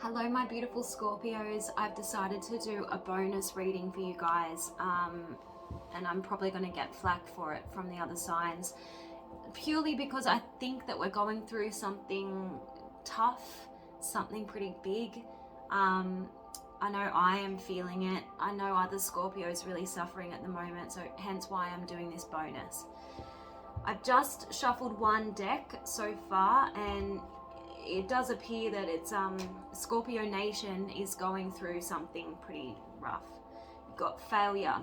Hello my beautiful Scorpios. I've decided to do a bonus reading for you guys, and I'm probably going to get flack for it from the other signs, purely because I think that we're going through something tough, something pretty big. I know I am feeling it. I know other Scorpios really suffering at the moment, so hence why I'm doing this bonus. I've just shuffled one deck so far, and it does appear that it's Scorpio Nation is going through something pretty rough. You've got failure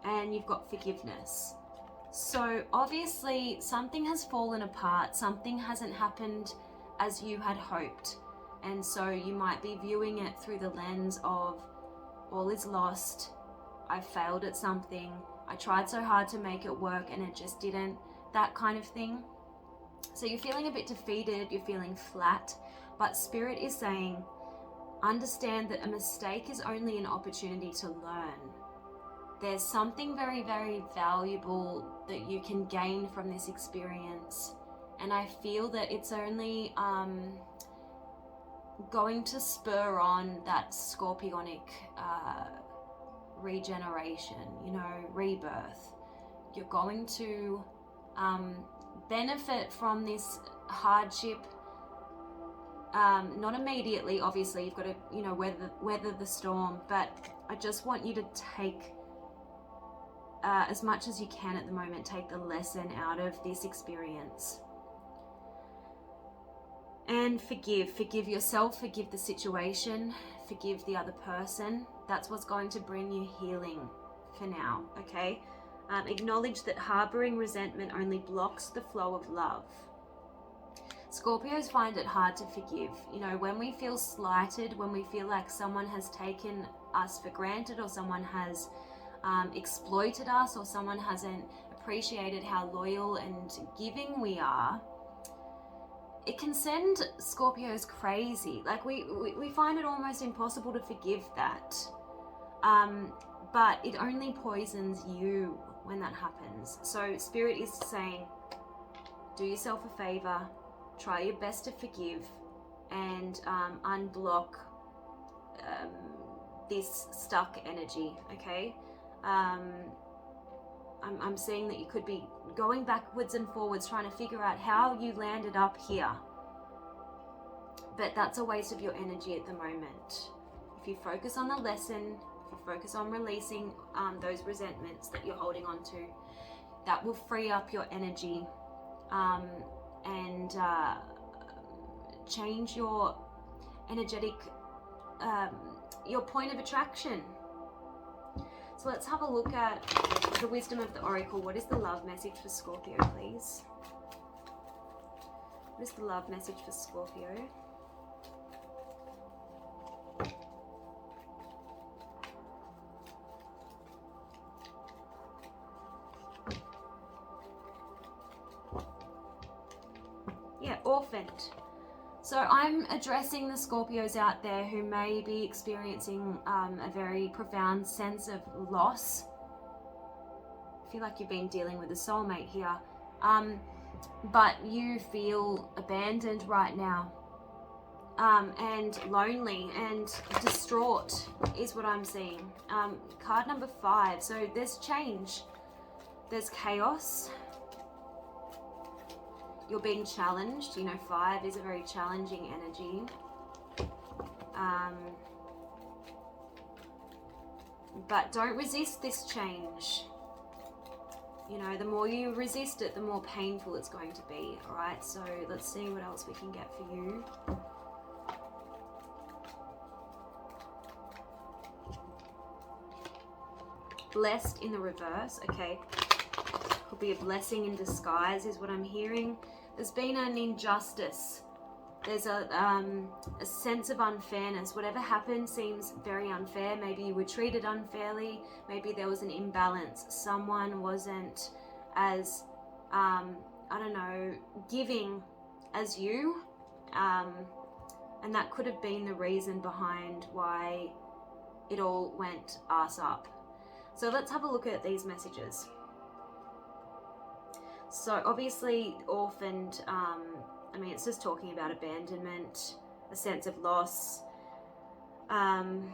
and you've got forgiveness. So obviously something has fallen apart, something hasn't happened as you had hoped. And so you might be viewing it through the lens of all is lost, I failed at something, I tried so hard to make it work and it just didn't, that kind of thing. So you're feeling a bit defeated, you're feeling flat, but Spirit is saying, understand that a mistake is only an opportunity to learn. There's something very, very valuable that you can gain from this experience. And I feel that it's only going to spur on that scorpionic regeneration, rebirth. You're going to benefit from this hardship, not immediately, obviously you've got to weather the storm, but I just want you to take as much as you can at the moment, take the lesson out of this experience and forgive yourself, forgive the situation, forgive the other person. That's what's going to bring you healing for now, okay? Acknowledge that harboring resentment only blocks the flow of love. Scorpios find it hard to forgive. When we feel slighted, when we feel like someone has taken us for granted, or someone has exploited us, or someone hasn't appreciated how loyal and giving we are, it can send Scorpios crazy. Like we find it almost impossible to forgive that. But it only poisons you when that happens. So Spirit is saying, do yourself a favor, try your best to forgive, and unblock this stuck energy, okay? I'm seeing that you could be going backwards and forwards trying to figure out how you landed up here. But that's a waste of your energy at the moment. If you focus on the lesson, if you focus on releasing those resentments that you're holding on to, that will free up your energy and change your energetic, your point of attraction. So let's have a look at the wisdom of the Oracle. What is the love message for Scorpio, please? What is the love message for Scorpio? Yeah, orphaned. So I'm addressing the Scorpios out there who may be experiencing a very profound sense of loss. I feel like you've been dealing with a soulmate here, but you feel abandoned right now, and lonely and distraught is what I'm seeing. Card number 5. So there's change, there's chaos. You're being challenged. 5 is a very challenging energy. But don't resist this change. The more you resist it, the more painful it's going to be. All right, so let's see what else we can get for you. Blessed in the reverse, okay. Could be a blessing in disguise is what I'm hearing. There's been an injustice. There's a sense of unfairness. Whatever happened seems very unfair. Maybe you were treated unfairly. Maybe there was an imbalance. Someone wasn't as, giving as you. And that could have been the reason behind why it all went arse up. So let's have a look at these messages. So obviously orphaned, it's just talking about abandonment, a sense of loss, You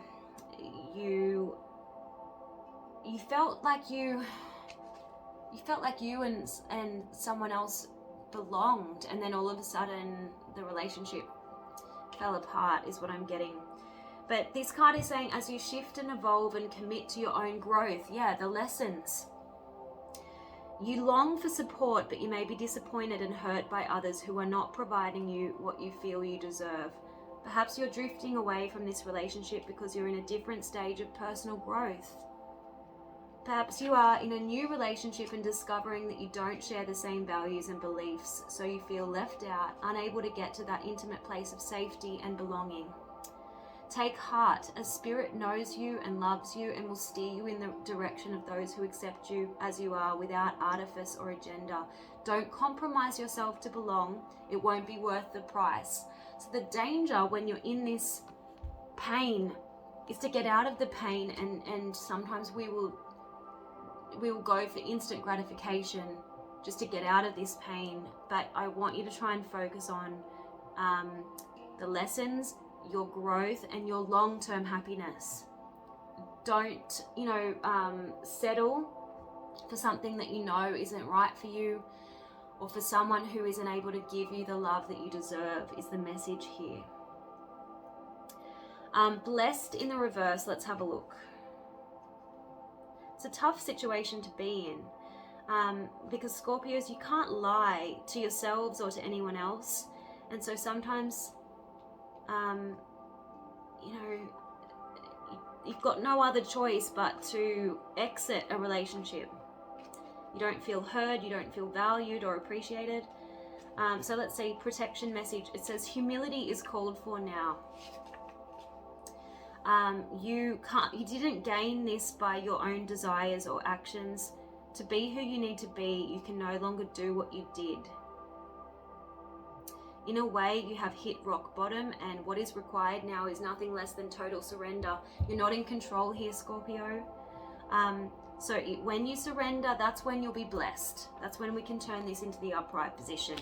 felt like you and someone else belonged, and then all of a sudden the relationship fell apart, is what I'm getting. But this card is saying, as you shift and evolve and commit to your own growth, the lessons. You long for support, but you may be disappointed and hurt by others who are not providing you what you feel you deserve. Perhaps you're drifting away from this relationship because you're in a different stage of personal growth. Perhaps you are in a new relationship and discovering that you don't share the same values and beliefs, so you feel left out, unable to get to that intimate place of safety and belonging. Take heart, as Spirit knows you and loves you and will steer you in the direction of those who accept you as you are without artifice or agenda. Don't compromise yourself to belong. It won't be worth the price. So the danger when you're in this pain is to get out of the pain, and sometimes we will go for instant gratification just to get out of this pain. But I want you to try and focus on the lessons, your growth, and your long-term happiness. Don't, settle for something that you know isn't right for you, or for someone who isn't able to give you the love that you deserve, is the message here. Blessed in the reverse, let's have a look. It's a tough situation to be in, because Scorpios, you can't lie to yourselves or to anyone else, and so sometimes you've got no other choice but to exit a relationship. You don't feel heard, you don't feel valued or appreciated. So let's see, protection message. It says humility is called for now. You didn't gain this by your own desires or actions. To be who you need to be, you can no longer do what you did. In a way, you have hit rock bottom, and what is required now is nothing less than total surrender. You're not in control here, Scorpio. So when you surrender, that's when you'll be blessed. That's when we can turn this into the upright position.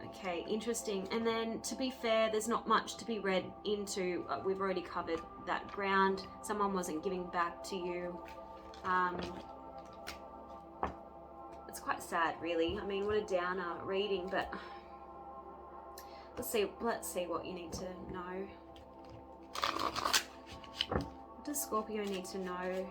Okay, interesting. And then, to be fair, there's not much to be read into. We've already covered that ground. Someone wasn't giving back to you. It's quite sad, really. I mean, what a downer reading, but let's see what you need to know. What does Scorpio need to know?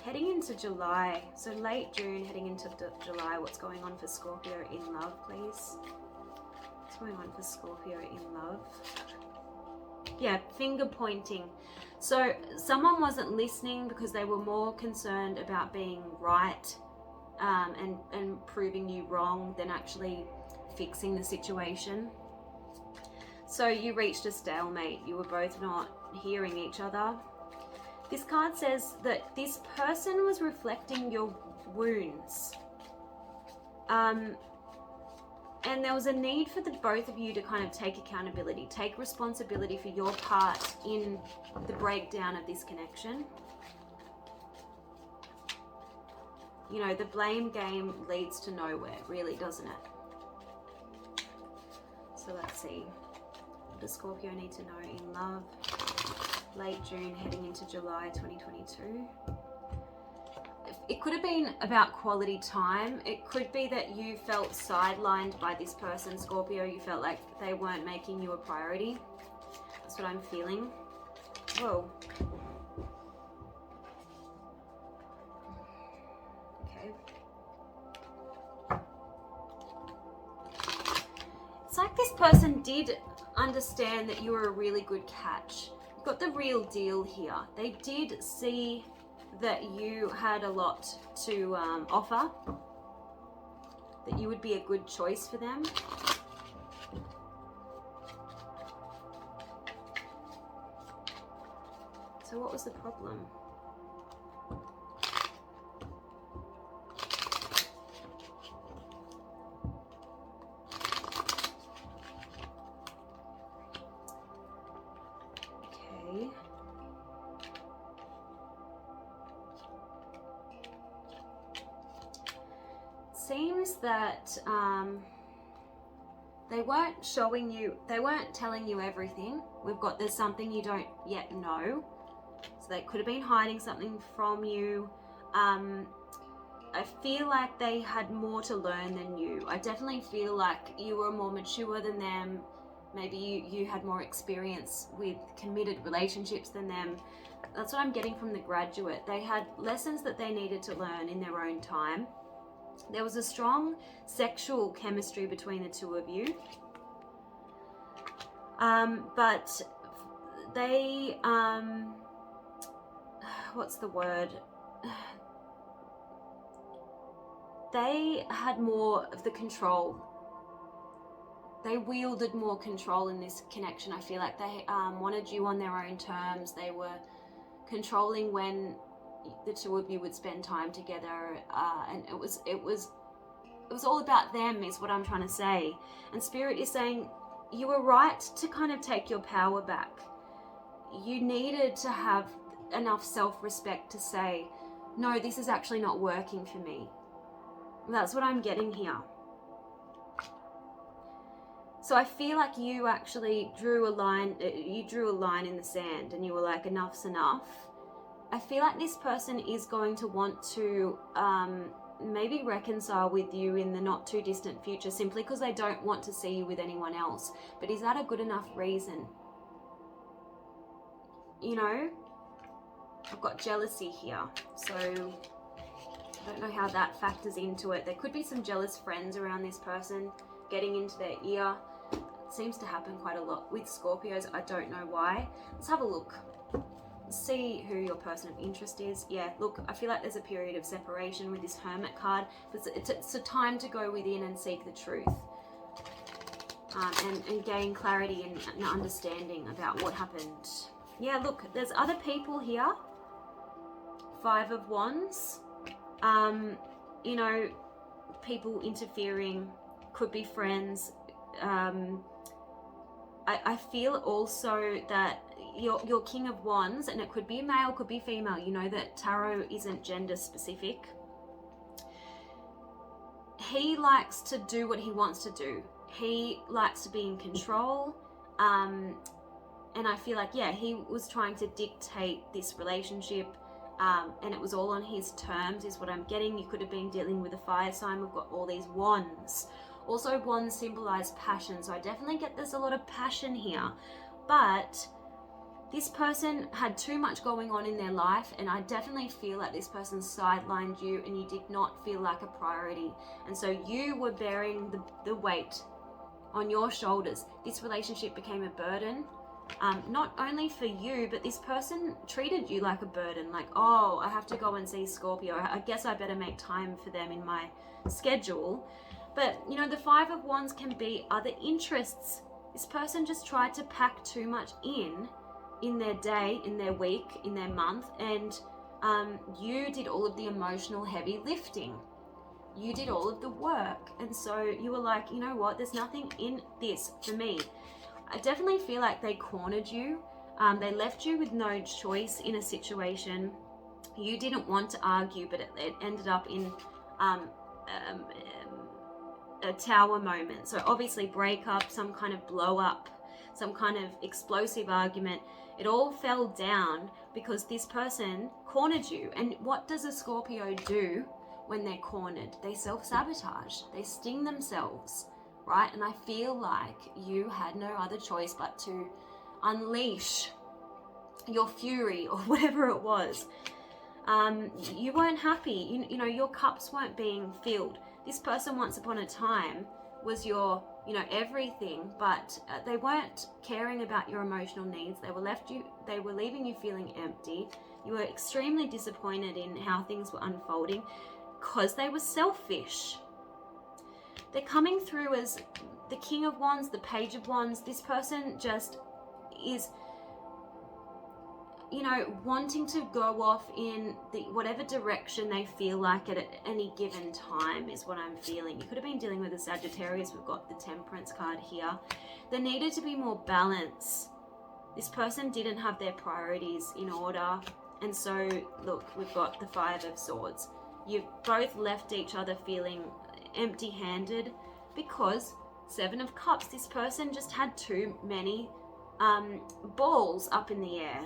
Heading into July, so late June, heading into July, what's going on for Scorpio in love, please? What's going on for Scorpio in love? Yeah, finger pointing. So someone wasn't listening because they were more concerned about being right and proving you wrong than actually fixing the situation. So you reached a stalemate. You were both not hearing each other. This card says that this person was reflecting your wounds. And there was a need for the both of you to kind of take accountability, take responsibility for your part in the breakdown of this connection. You know, the blame game leads to nowhere, really, doesn't it? So let's see. What does Scorpio need to know in love? Late June, heading into July 2022. It could have been about quality time. It could be that you felt sidelined by this person, Scorpio. You felt like they weren't making you a priority. That's what I'm feeling. Whoa. Okay. It's like this person did understand that you were a really good catch. You've got the real deal here. They did see that you had a lot to offer, that you would be a good choice for them. So what was the problem? Okay. Seems that They weren't showing you, they weren't telling you everything. We've got there's something you don't yet know. So they could have been hiding something from you. I feel like they had more to learn than you. I definitely feel like you were more mature than them. Maybe you had more experience with committed relationships than them. That's what I'm getting from the Graduate. They had lessons that they needed to learn in their own time. There was a strong sexual chemistry between the two of you. But they, what's the word? They had more of the control. They wielded more control in this connection. I feel like they wanted you on their own terms. They were controlling when the two of you would spend time together, and it was all about them, is what I'm trying to say. And Spirit is saying you were right to kind of take your power back. You needed to have enough self-respect to say, no, this is actually not working for me. That's what I'm getting here. So I feel like you actually drew a line in the sand, and you were like, enough's enough. I feel like this person is going to want to maybe reconcile with you in the not too distant future, simply because they don't want to see you with anyone else. But is that a good enough reason? You know, I've got jealousy here, so I don't know how that factors into it. There could be some jealous friends around this person getting into their ear. It seems to happen quite a lot with Scorpios. I don't know why. Let's have a look. See who your person of interest is. Yeah, look, I feel like there's a period of separation with this Hermit card. It's a time to go within and seek the truth, and gain clarity and understanding about what happened. Yeah, look, there's other people here. 5 of Wands. You know, people interfering, could be friends. I feel also that your King of Wands, and it could be male, could be female. You know that tarot isn't gender specific. He likes to do what he wants to do. He likes to be in control. And I feel like, yeah, he was trying to dictate this relationship. And it was all on his terms, is what I'm getting. You could have been dealing with a fire sign. We've got all these wands. Also, wands symbolize passion. So I definitely get there's a lot of passion here. But this person had too much going on in their life, and I definitely feel like this person sidelined you and you did not feel like a priority. And so you were bearing the weight on your shoulders. This relationship became a burden. Not only for you, but this person treated you like a burden. Like, oh, I have to go and see Scorpio. I guess I better make time for them in my schedule. But, you know, the 5 of Wands can be other interests. This person just tried to pack too much in their day, in their week, in their month. And you did all of the emotional heavy lifting. You did all of the work. And so you were like, you know what? There's nothing in this for me. I definitely feel like they cornered you. They left you with no choice in a situation. You didn't want to argue, but it ended up in a tower moment. So obviously breakup, some kind of blow up, some kind of explosive argument. It all fell down because this person cornered you. And what does a Scorpio do when they're cornered? They self-sabotage. They sting themselves. Right? And I feel like you had no other choice but to unleash your fury or whatever it was. You weren't happy. You know, your cups weren't being filled. This person once upon a time was your, you know, everything, but they weren't caring about your emotional needs. They were leaving you feeling empty. You were extremely disappointed in how things were unfolding because they were selfish. They're coming through as the King of Wands, the Page of Wands. This person just is, you know, wanting to go off in whatever direction they feel like at any given time is what I'm feeling. You could have been dealing with a Sagittarius. We've got the Temperance card here. There needed to be more balance. This person didn't have their priorities in order. And so, look, we've got the 5 of Swords. You've both left each other feeling empty-handed because Seven of Cups. This person just had too many balls up in the air.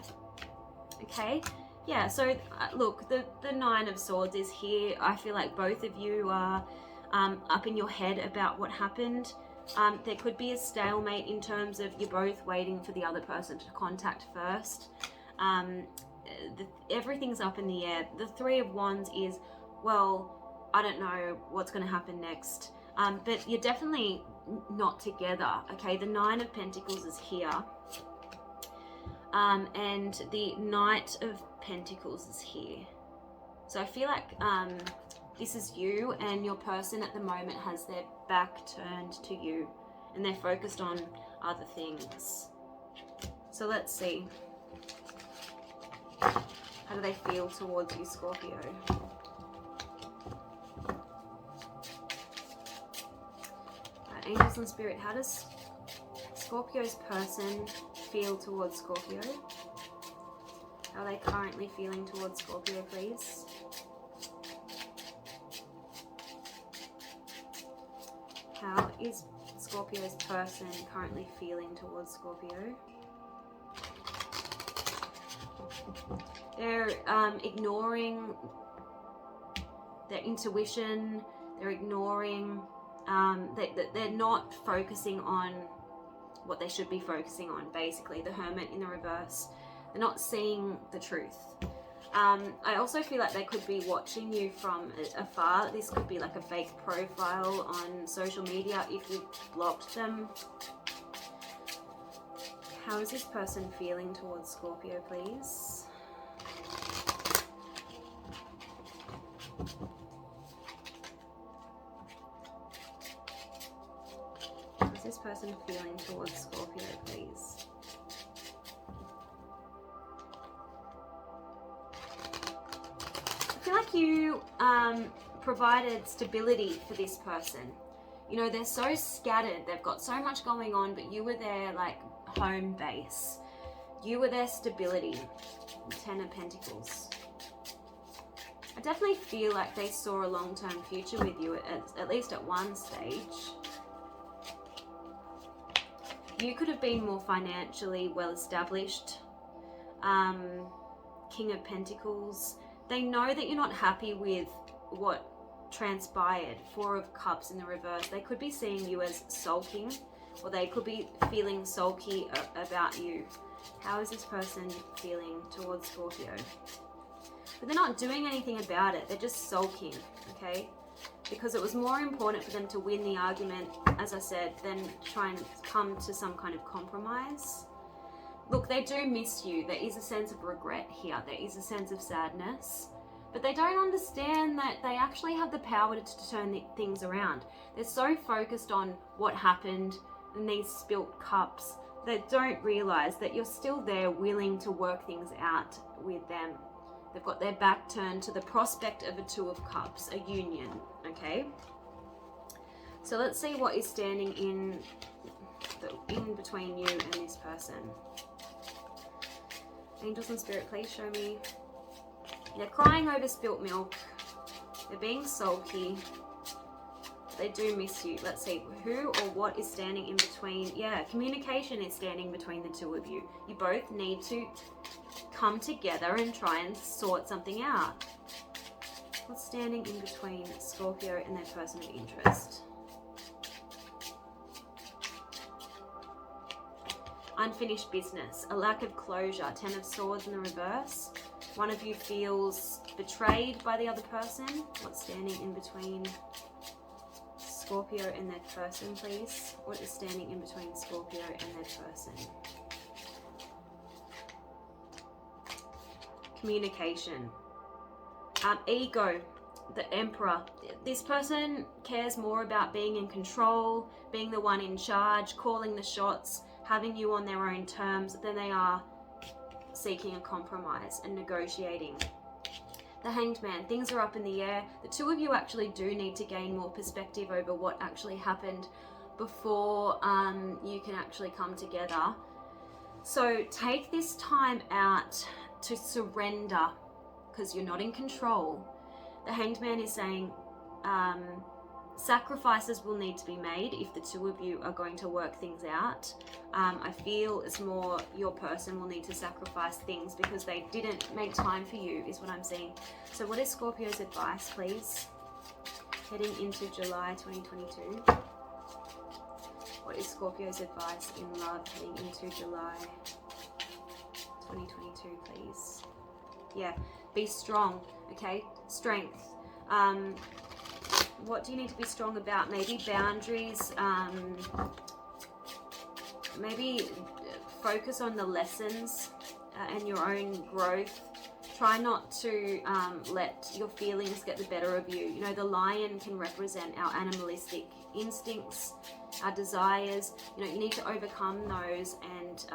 Okay, yeah, so look, the Nine of Swords is here. I feel like both of you are up in your head about what happened. There could be a stalemate in terms of you're both waiting for the other person to contact first. Everything's up in the air. The Three of Wands is, well, I don't know what's going to happen next. But you're definitely not together, okay? The Nine of Pentacles is here. And the Knight of Pentacles is here. So I feel like this is you, and your person at the moment has their back turned to you and they're focused on other things. So let's see. How do they feel towards you, Scorpio? Angels and Spirit, how does Scorpio's person feel towards Scorpio? How are they currently feeling towards Scorpio, please? How is Scorpio's person currently feeling towards Scorpio? They're ignoring their intuition. They're ignoring, they're not focusing on what they should be focusing on, basically. The Hermit in the reverse. They're not seeing the truth. I also feel like they could be watching you from afar. This could be like a fake profile on social media if you blocked them. How is this person feeling towards Scorpio, please? How is this person feeling towards Scorpio, please? I feel like you provided stability for this person. You know, they're so scattered. They've got so much going on, but you were their like home base. You were their stability. Ten of Pentacles. I definitely feel like they saw a long-term future with you, at least at one stage. You could have been more financially well-established. King of Pentacles. They know that you're not happy with what transpired. Four of Cups in the reverse. They could be seeing you as sulking, or they could be feeling sulky about you. How is this person feeling towards Scorpio? But they're not doing anything about it. They're just sulking, okay? Because it was more important for them to win the argument, as I said, than try and come to some kind of compromise. Look, they do miss you. There is a sense of regret here. There is a sense of sadness. But they don't understand that they actually have the power to turn things around. They're so focused on what happened and these spilt cups. They don't realize that you're still there willing to work things out with them. They've got their back turned to the prospect of a Two of Cups, a union, okay? So let's see what is standing in between you and this person. Angels and Spirit, please show me. They're crying over spilt milk. They're being sulky. They do miss you. Let's see, who or what is standing in between? Yeah, communication is standing between the two of you. You both need to come together and try and sort something out. What's standing in between Scorpio and their person of interest? Unfinished business, a lack of closure, Ten of Swords in the reverse. One of you feels betrayed by the other person. What's standing in between Scorpio and their person, please? What is standing in between Scorpio and their person? Communication. Ego, the Emperor. This person cares more about being in control, being the one in charge, calling the shots, having you on their own terms than they are seeking a compromise and negotiating. The Hanged Man, things are up in the air. The two of you actually do need to gain more perspective over what actually happened before you can actually come together. So take this time out to surrender, because you're not in control. The Hanged Man is saying, Sacrifices will need to be made if the two of you are going to work things out. I feel it's more your person will need to sacrifice things because they didn't make time for you, is what I'm seeing. So what is Scorpio's advice, please? Heading into July 2022. What is Scorpio's advice in love heading into July 2022, please? Yeah, be strong, okay? Strength. What do you need to be strong about? Maybe boundaries, maybe focus on the lessons and your own growth. Try not to let your feelings get the better of you. You know, the lion can represent our animalistic instincts, our desires. You know, you need to overcome those and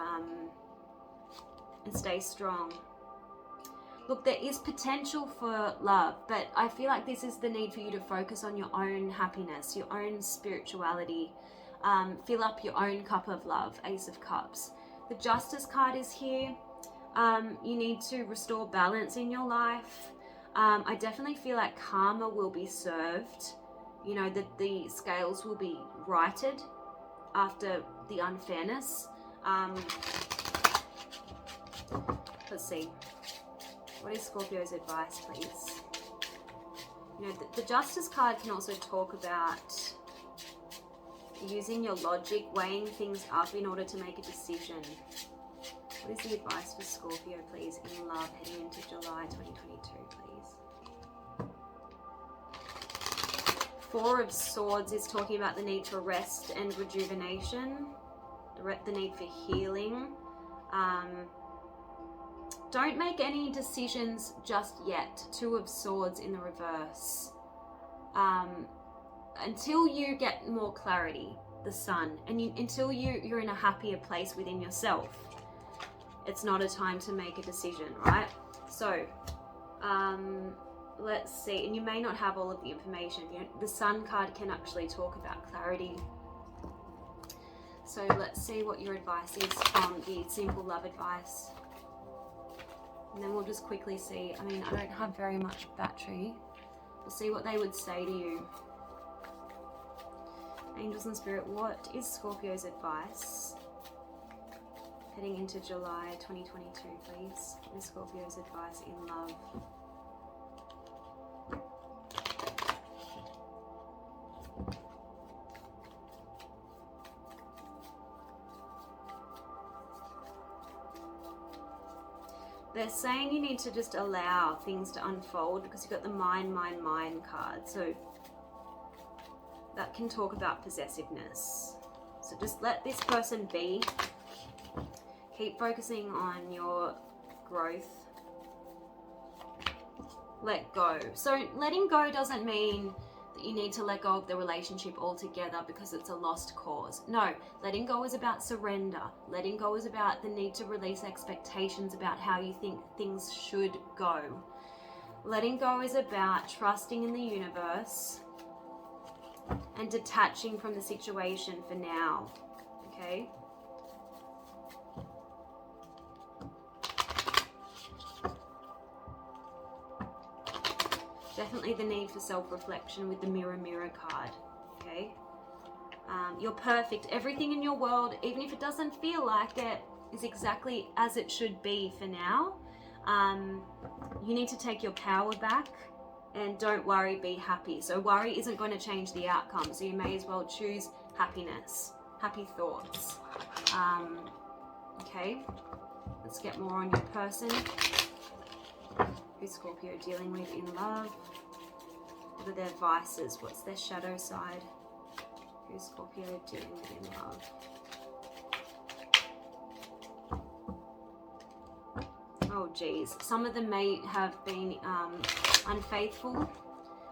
stay strong. Look, there is potential for love, but I feel like this is the need for you to focus on your own happiness, your own spirituality. Fill up your own cup of love, Ace of Cups. The Justice card is here. You need to restore balance in your life. I definitely feel like karma will be served. You know, that the scales will be righted after the unfairness. Let's see. What is Scorpio's advice, please? You know, the Justice card can also talk about using your logic, weighing things up in order to make a decision. What is the advice for Scorpio, please, in love heading into July 2022, please? Four of Swords is talking about the need for rest and rejuvenation, the need for healing. Don't make any decisions just yet. Two of Swords in the reverse. Until you get more clarity, the Sun, and until you're in a happier place within yourself, it's not a time to make a decision, right? So, let's see. And you may not have all of the information. You know, the Sun card can actually talk about clarity. So let's see what your advice is from the simple love advice. And then we'll just quickly see. I mean, I don't have very much battery. We'll see what they would say to you. Angels and Spirit, what is Scorpio's advice heading into July 2022, please? What is Scorpio's advice in love? They're saying you need to just allow things to unfold because you've got the mind card. So that can talk about possessiveness. So just let this person be. Keep focusing on your growth. Let go. So letting go doesn't mean that you need to let go of the relationship altogether because it's a lost cause. No, letting go is about surrender. Letting go is about the need to release expectations about how you think things should go. Letting go is about trusting in the universe and detaching from the situation for now, okay? Definitely the need for self-reflection with the mirror card, okay? You're perfect. Everything in your world, even if it doesn't feel like it, is exactly as it should be for now. You need to take your power back and don't worry, be happy. So worry isn't going to change the outcome, so you may as well choose happiness, happy thoughts. Okay, let's get more on your person. Who's Scorpio dealing with in love? What are their vices? What's their shadow side? Who's Scorpio dealing with in love? Oh geez, some of them may have been unfaithful.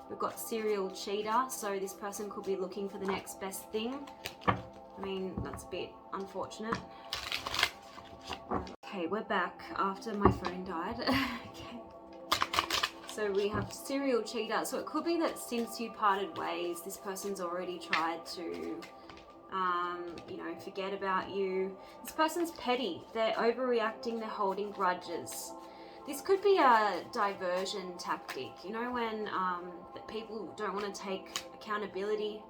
We've got serial cheater, so this person could be looking for the next best thing. I mean, that's a bit unfortunate. Okay, we're back after my phone died. Okay. So we have serial cheater. So it could be that since you parted ways, this person's already tried to, you know, forget about you. This person's petty. They're overreacting. They're holding grudges. This could be a diversion tactic, you know, when people don't want to take accountability.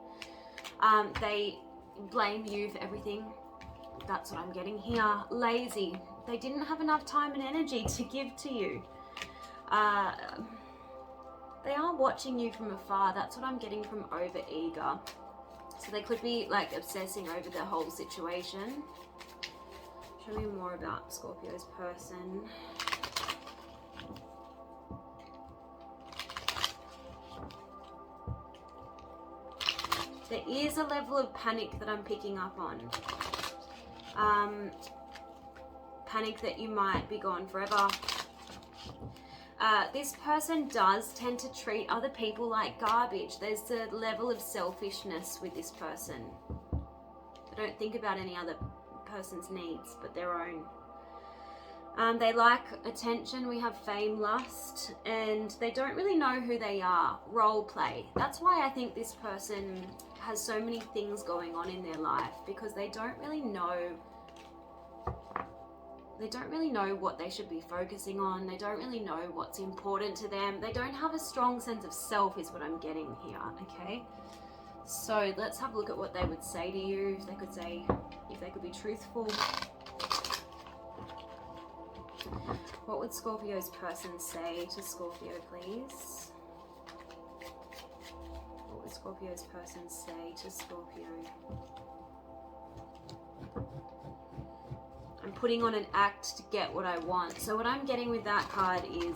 They blame you for everything. That's what I'm getting here. Lazy. They didn't have enough time and energy to give to you. They are watching you from afar. That's what I'm getting from over-eager. So they could be like obsessing over the whole situation. Show me more about Scorpio's person. There is a level of panic that I'm picking up on. Panic that you might be gone forever. This person does tend to treat other people like garbage. There's a level of selfishness with this person. They don't think about any other person's needs but their own. They like attention. We have fame, lust, and they don't really know who they are. Role play. That's why I think this person has so many things going on in their life, because they don't really know what they should be focusing on. They don't really know what's important to them. They don't have a strong sense of self is what I'm getting here, okay? So let's have a look at what they would say to you, if they could be truthful. What would Scorpio's person say to Scorpio, please? What would Scorpio's person say to Scorpio? I'm putting on an act to get what I want. So what I'm getting with that card is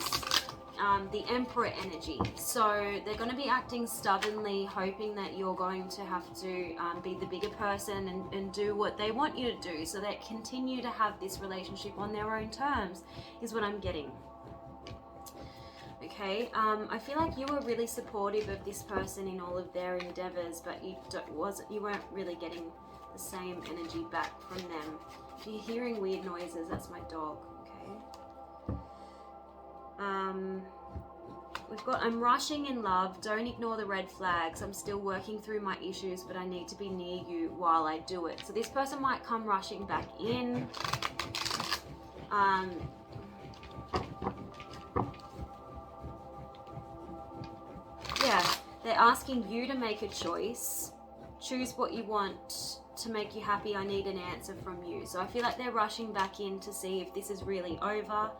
the Emperor energy. So they're going to be acting stubbornly, hoping that you're going to have to be the bigger person and do what they want you to do, so they continue to have this relationship on their own terms, is what I'm getting. Okay, I feel like you were really supportive of this person in all of their endeavors, but you weren't really getting the same energy back from them. If you're hearing weird noises, that's my dog, okay? We've got, I'm rushing in love, don't ignore the red flags, I'm still working through my issues, but I need to be near you while I do it. So this person might come rushing back in. Yeah, they're asking you to make a choice. Choose what you want to make you happy. I need an answer from you. So I feel like they're rushing back in to see if this is really over.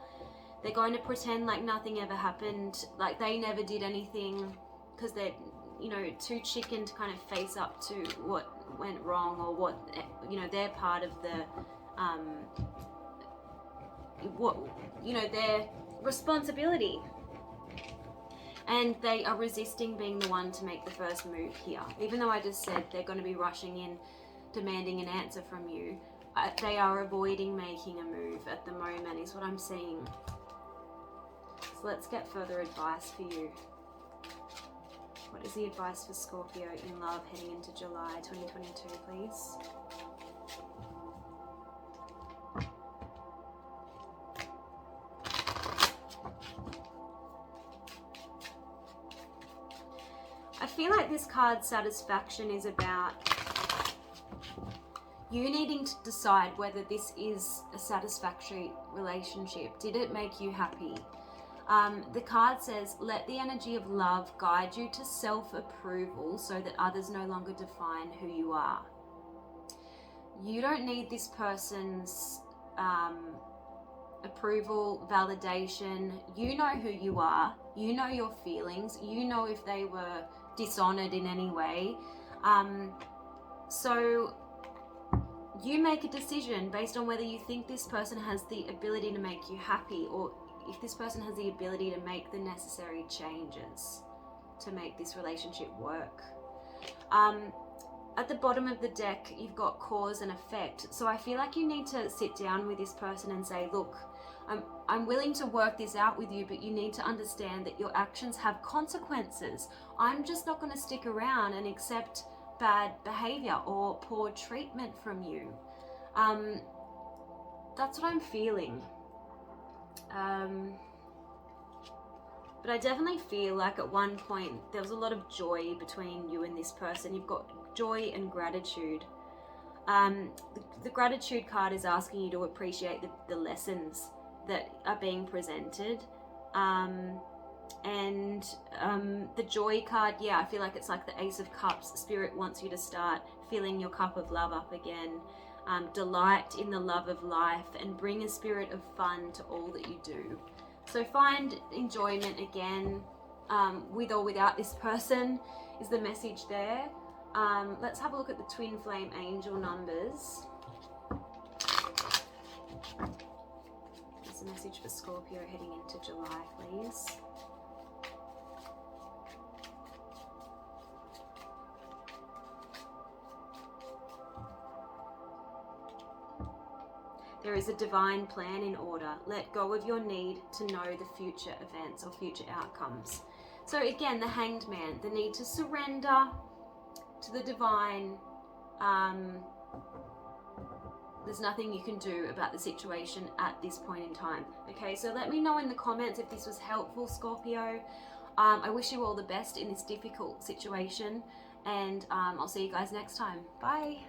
They're going to pretend like nothing ever happened, like they never did anything, because they're, you know, too chicken to kind of face up to what went wrong, or what, you know, they're part of the their responsibility. And they are resisting being the one to make the first move here. Even though I just said they're going to be rushing in, demanding an answer from you, they are avoiding making a move at the moment, is what I'm seeing. So let's get further advice for you. What is the advice for Scorpio in love heading into July 2022, please? I feel like this card's satisfaction is about you needing to decide whether this is a satisfactory relationship. Did it make you happy? The card says, let the energy of love guide you to self-approval so that others no longer define who you are. You don't need this person's approval, validation. You know who you are. You know your feelings. You know if they were dishonored in any way. So you make a decision based on whether you think this person has the ability to make you happy, or if this person has the ability to make the necessary changes to make this relationship work. At the bottom of the deck, you've got cause and effect. So I feel like you need to sit down with this person and say, look, I'm willing to work this out with you, but you need to understand that your actions have consequences. I'm just not going to stick around and accept bad behavior or poor treatment from you. That's what I'm feeling. But I definitely feel like at one point there was a lot of joy between you and this person. You've got joy and gratitude. The gratitude card is asking you to appreciate the lessons that are being presented. And the joy card, yeah, I feel like it's like the Ace of Cups. Spirit wants you to start filling your cup of love up again. Delight in the love of life and bring a spirit of fun to all that you do. So find enjoyment again, with or without this person is the message there. Let's have a look at the twin flame angel numbers. There's a message for Scorpio heading into July, please. There is a divine plan in order. Let go of your need to know the future events or future outcomes. So again, the Hanged Man, the need to surrender to the divine. There's nothing you can do about the situation at this point in time. Okay, so let me know in the comments if this was helpful, Scorpio. I wish you all the best in this difficult situation, and I'll see you guys next time. Bye.